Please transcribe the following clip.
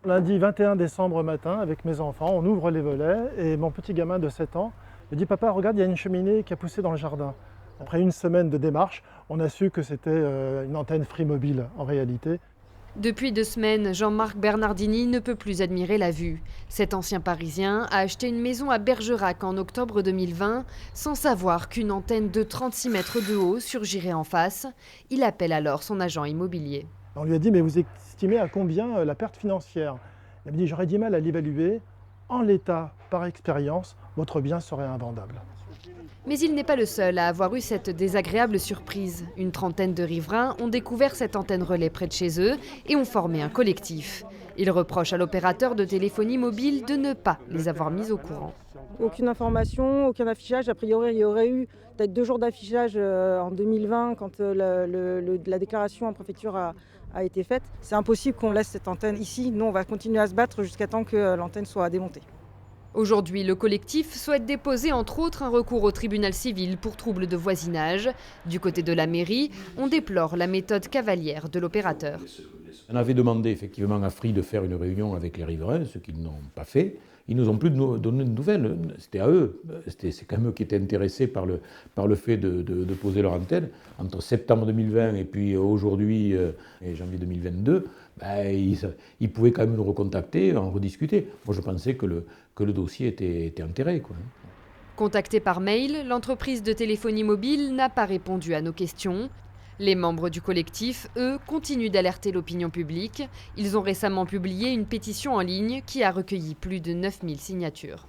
Lundi 21 décembre matin, avec mes enfants, on ouvre les volets et mon petit gamin de 7 ans me dit « Papa, regarde, il y a une cheminée qui a poussé dans le jardin ». Après une semaine de démarche, on a su que c'était une antenne Free Mobile en réalité. Depuis 2 semaines, Jean-Marc Bernardini ne peut plus admirer la vue. Cet ancien Parisien a acheté une maison à Bergerac en octobre 2020, sans savoir qu'une antenne de 36 mètres de haut surgirait en face. Il appelle alors son agent immobilier. On lui a dit « Mais vous estimez à combien la perte financière ?» Il m'a dit « J'aurais du mal à l'évaluer. En l'état, par expérience, votre bien serait invendable. » Mais il n'est pas le seul à avoir eu cette désagréable surprise. Une trentaine de riverains ont découvert cette antenne relais près de chez eux et ont formé un collectif. Ils reprochent à l'opérateur de téléphonie mobile de ne pas les avoir mis au courant. Aucune information, aucun affichage. A priori, il y aurait eu peut-être 2 jours d'affichage en 2020 quand la déclaration en préfecture a été faite. C'est impossible qu'on laisse cette antenne ici. Nous, on va continuer à se battre jusqu'à temps que l'antenne soit démontée. Aujourd'hui, le collectif souhaite déposer entre autres un recours au tribunal civil pour troubles de voisinage. Du côté de la mairie, on déplore la méthode cavalière de l'opérateur. On avait demandé effectivement à Free de faire une réunion avec les riverains, ce qu'ils n'ont pas fait. Ils nous ont plus donné de nouvelles. C'était à eux. C'est quand même eux qui étaient intéressés par le fait de poser leur antenne. Entre septembre 2020 et puis aujourd'hui, et janvier 2022, ils pouvaient quand même nous recontacter, en rediscuter. Moi, je pensais que le dossier était enterré, quoi. Contacté par mail, l'entreprise de téléphonie mobile n'a pas répondu à nos questions. Les membres du collectif, eux, continuent d'alerter l'opinion publique. Ils ont récemment publié une pétition en ligne qui a recueilli plus de 9000 signatures.